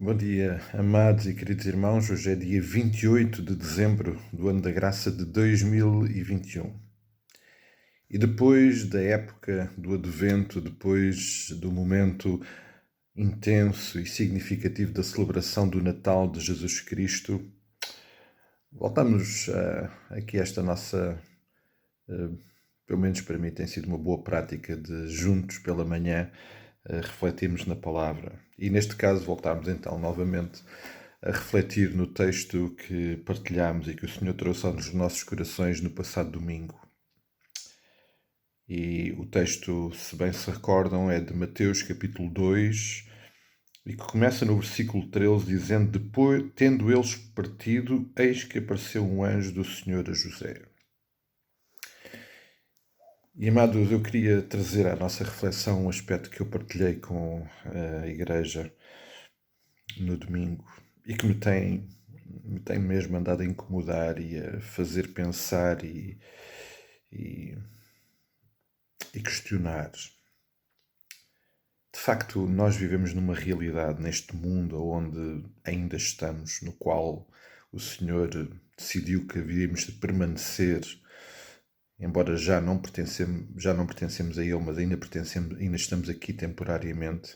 Bom dia, amados e queridos irmãos. Hoje é dia 28 de dezembro do ano da graça de 2021. E depois da época do Advento, depois do momento intenso e significativo da celebração do Natal de Jesus Cristo, voltamos aqui a esta nossa, pelo menos para mim tem sido uma boa prática de juntos pela manhã refletirmos na palavra. E neste caso voltarmos então novamente a refletir no texto que partilhámos e que o Senhor trouxe aos nossos corações no passado domingo. E o texto, se bem se recordam, é de Mateus capítulo 2 e que começa no versículo 13 dizendo: Depois, tendo eles partido, eis que apareceu um anjo do Senhor a José. E, amados, eu queria trazer à nossa reflexão um aspecto que eu partilhei com a igreja no domingo e que me tem mesmo andado a incomodar e a fazer pensar e questionar. De facto, nós vivemos numa realidade neste mundo onde ainda estamos, no qual o Senhor decidiu que havíamos de permanecer, embora já não pertencemos a Ele, mas ainda estamos aqui temporariamente.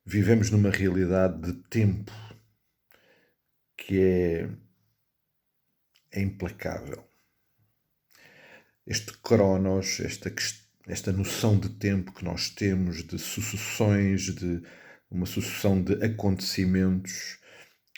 Vivemos numa realidade de tempo que é implacável. Este cronos, esta noção de tempo que nós temos, de sucessões, de uma sucessão de acontecimentos,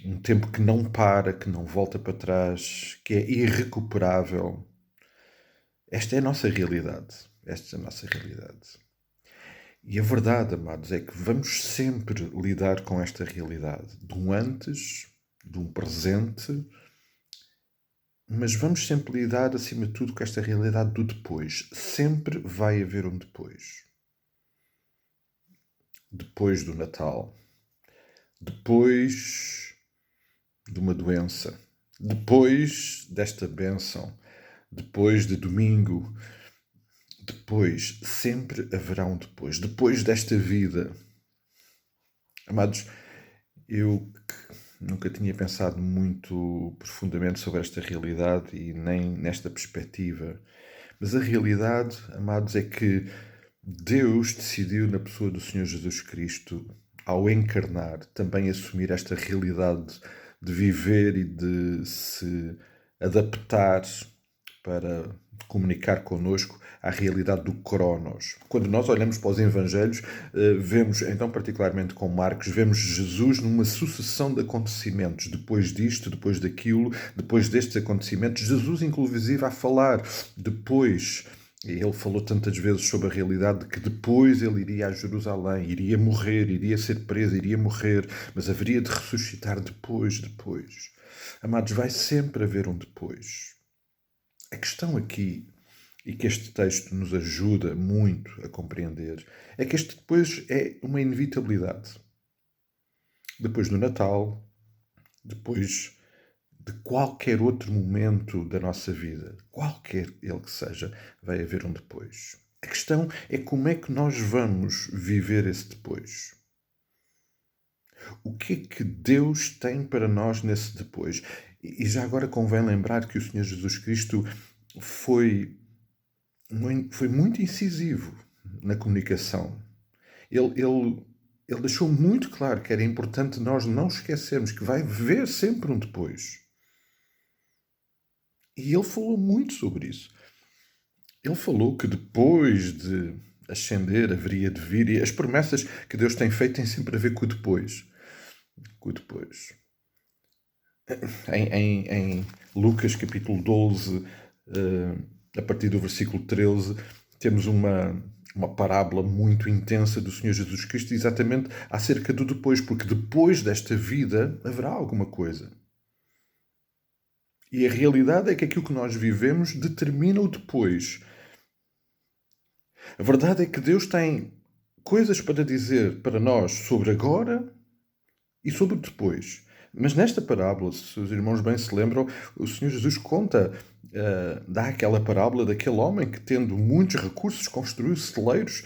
um tempo que não para, que não volta para trás, que é irrecuperável. Esta é a nossa realidade. Esta é a nossa realidade. E a verdade, amados, é que vamos sempre lidar com esta realidade, de um antes, de um presente, mas vamos sempre lidar, acima de tudo, com esta realidade do depois. Sempre vai haver um depois. Depois do Natal. Depois de uma doença. Depois desta bênção. Depois de domingo. Depois. Sempre haverá um depois. Depois desta vida. Amados, eu nunca tinha pensado muito profundamente sobre esta realidade e nem nesta perspectiva. Mas a realidade, amados, é que Deus decidiu, na pessoa do Senhor Jesus Cristo, ao encarnar, também assumir esta realidade de viver e de se adaptar para comunicar connosco à realidade do Cronos. Quando nós olhamos para os Evangelhos, vemos, então particularmente com Marcos, vemos Jesus numa sucessão de acontecimentos. Depois disto, depois daquilo, depois destes acontecimentos, Jesus inclusive a falar depois. Ele falou tantas vezes sobre a realidade de que depois ele iria a Jerusalém, iria morrer, iria ser preso, iria morrer, mas haveria de ressuscitar depois. Amados, vai sempre haver um depois. A questão aqui, e que este texto nos ajuda muito a compreender, é que este depois é uma inevitabilidade. Depois do Natal, depois de qualquer outro momento da nossa vida, qualquer ele que seja, vai haver um depois. A questão é como é que nós vamos viver esse depois. O que é que Deus tem para nós nesse depois? E já agora convém lembrar que o Senhor Jesus Cristo foi muito incisivo na comunicação. Ele deixou muito claro que era importante nós não esquecermos que vai haver sempre um depois. E ele falou muito sobre isso. Ele falou que depois de ascender haveria de vir, e as promessas que Deus tem feito têm sempre a ver com o depois. Com o depois. Em Lucas capítulo 12, a partir do versículo 13, temos uma parábola muito intensa do Senhor Jesus Cristo exatamente acerca do depois, porque depois desta vida haverá alguma coisa. E a realidade é que aquilo que nós vivemos determina o depois. A verdade é que Deus tem coisas para dizer para nós sobre agora e sobre depois. Mas nesta parábola, se os irmãos bem se lembram, o Senhor Jesus conta, dá aquela parábola daquele homem que, tendo muitos recursos, construiu celeiros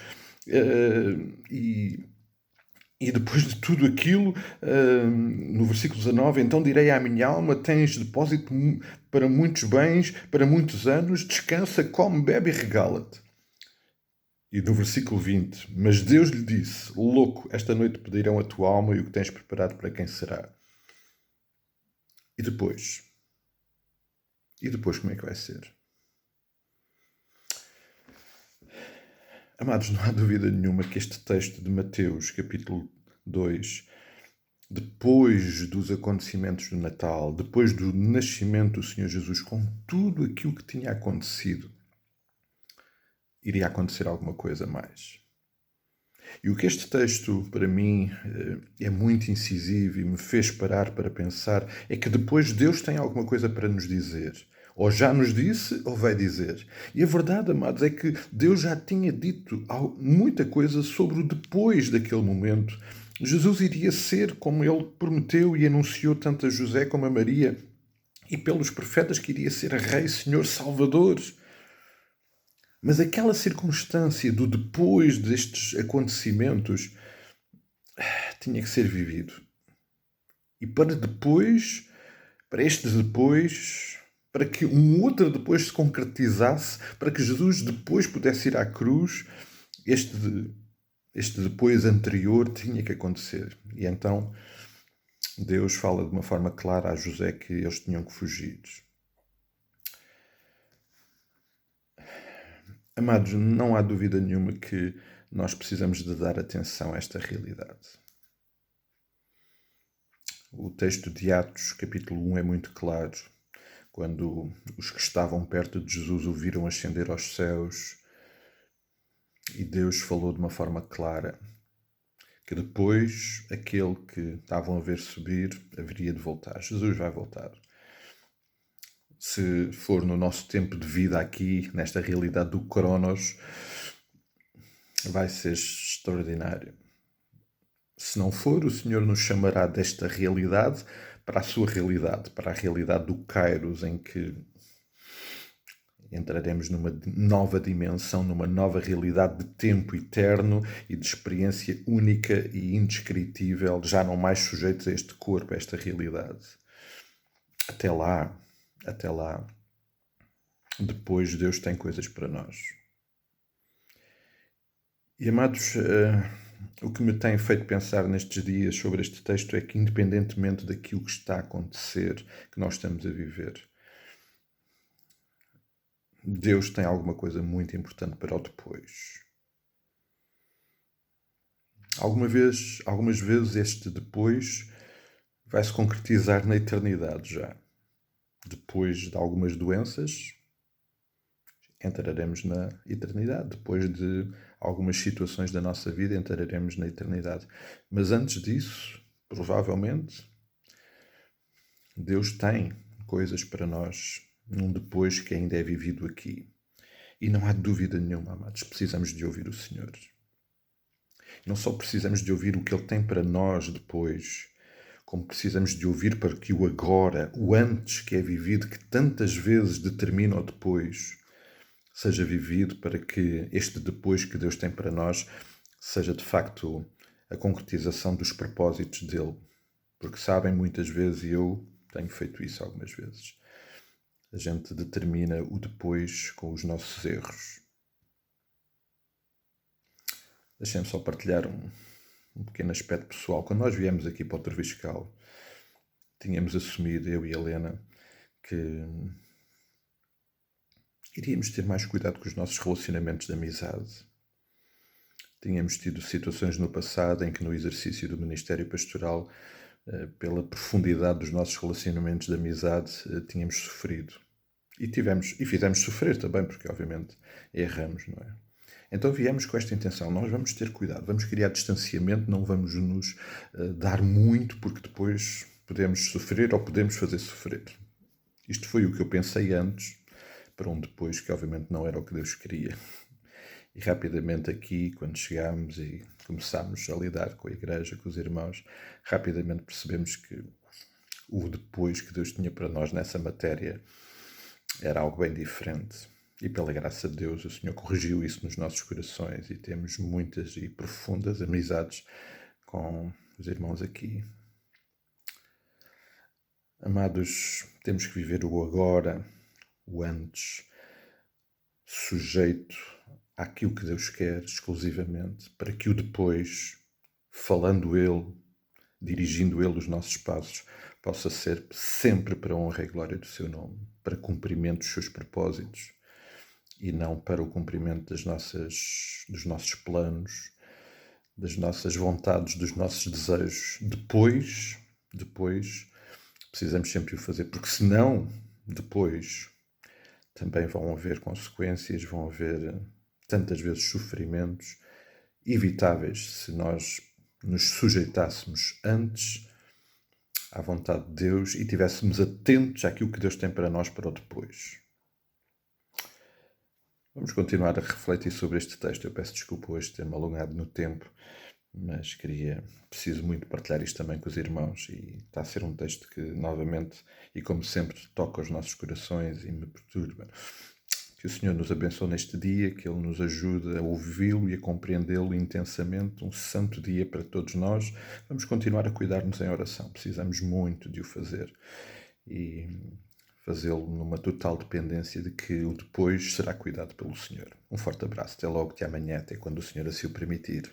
e E depois de tudo aquilo, no versículo 19, então direi à minha alma: tens depósito para muitos bens, para muitos anos, descansa, come, bebe e regala-te. E no versículo 20, mas Deus lhe disse: louco, esta noite pedirão a tua alma e o que tens preparado para quem será? E depois? E depois como é que vai ser? Amados, não há dúvida nenhuma que este texto de Mateus, capítulo 2, depois dos acontecimentos do Natal, depois do nascimento do Senhor Jesus, com tudo aquilo que tinha acontecido, iria acontecer alguma coisa mais. E o que este texto, para mim, é muito incisivo e me fez parar para pensar é que depois Deus tem alguma coisa para nos dizer. Ou já nos disse, ou vai dizer. E a verdade, amados, é que Deus já tinha dito muita coisa sobre o depois daquele momento. Jesus iria ser como ele prometeu e anunciou tanto a José como a Maria e pelos profetas que iria ser Rei, Senhor, Salvador. Mas aquela circunstância do depois destes acontecimentos tinha que ser vivido. E para depois, para este depois, para que um outro depois se concretizasse, para que Jesus depois pudesse ir à cruz, este depois anterior tinha que acontecer. E então Deus fala de uma forma clara a José que eles tinham que fugir. Amados, não há dúvida nenhuma que nós precisamos de dar atenção a esta realidade. O texto de Atos, capítulo 1, é muito claro. Quando os que estavam perto de Jesus o viram ascender aos céus, e Deus falou de uma forma clara que depois aquele que estavam a ver subir haveria de voltar. Jesus vai voltar. Se for no nosso tempo de vida aqui, nesta realidade do Cronos, vai ser extraordinário. Se não for, o Senhor nos chamará desta realidade para a sua realidade, para a realidade do Kairos, em que entraremos numa nova dimensão, numa nova realidade de tempo eterno e de experiência única e indescritível, já não mais sujeitos a este corpo, a esta realidade. Até lá, depois Deus tem coisas para nós. E amados, o que me tem feito pensar nestes dias sobre este texto é que, independentemente daquilo que está a acontecer, que nós estamos a viver, Deus tem alguma coisa muito importante para o depois. Algumas vezes este depois vai se concretizar na eternidade já. Depois de algumas doenças, entraremos na eternidade. Depois de algumas situações da nossa vida, entraremos na eternidade. Mas antes disso, provavelmente, Deus tem coisas para nós num depois que ainda é vivido aqui. E não há dúvida nenhuma, amados, precisamos de ouvir o Senhor. Não só precisamos de ouvir o que Ele tem para nós depois, como precisamos de ouvir para que o agora, o antes que é vivido, que tantas vezes determina o depois, seja vivido para que este depois que Deus tem para nós seja de facto a concretização dos propósitos dele. Porque sabem, muitas vezes, e eu tenho feito isso algumas vezes, a gente determina o depois com os nossos erros. Deixem-me só partilhar um pequeno aspecto pessoal. Quando nós viemos aqui para o Terviscal, tínhamos assumido, eu e a Helena, que iríamos ter mais cuidado com os nossos relacionamentos de amizade. Tínhamos tido situações no passado em que, no exercício do Ministério Pastoral, pela profundidade dos nossos relacionamentos de amizade, tínhamos sofrido. E fizemos sofrer também, porque obviamente erramos, não é? Então viemos com esta intenção, nós vamos ter cuidado, vamos criar distanciamento, não vamos nos dar muito, porque depois podemos sofrer ou podemos fazer sofrer. Isto foi o que eu pensei antes, para um depois que obviamente não era o que Deus queria. E rapidamente aqui, quando chegámos e começámos a lidar com a igreja, com os irmãos, rapidamente percebemos que o depois que Deus tinha para nós nessa matéria era algo bem diferente. E pela graça de Deus, o Senhor corrigiu isso nos nossos corações e temos muitas e profundas amizades com os irmãos aqui. Amados, temos que viver o agora, o antes, sujeito àquilo que Deus quer exclusivamente, para que o depois, falando Ele, dirigindo Ele os nossos passos, possa ser sempre para a honra e glória do seu nome, para cumprimento dos seus propósitos e não para o cumprimento dos nossos planos, das nossas vontades, dos nossos desejos. Depois, precisamos sempre o fazer, porque senão, depois, também vão haver consequências, vão haver tantas vezes sofrimentos evitáveis se nós nos sujeitássemos antes à vontade de Deus e estivéssemos atentos àquilo que Deus tem para nós para o depois. Vamos continuar a refletir sobre este texto. Eu peço desculpa hoje ter-me alongado no tempo, mas preciso muito partilhar isto também com os irmãos e está a ser um texto que, novamente, e como sempre, toca os nossos corações e me perturba. Que o Senhor nos abençoe neste dia, que Ele nos ajude a ouvi-lo e a compreendê-lo intensamente. Um santo dia para todos nós. Vamos continuar a cuidar-nos em oração. Precisamos muito de o fazer e fazê-lo numa total dependência de que o depois será cuidado pelo Senhor. Um forte abraço. Até logo, até amanhã, até quando o Senhor assim o permitir.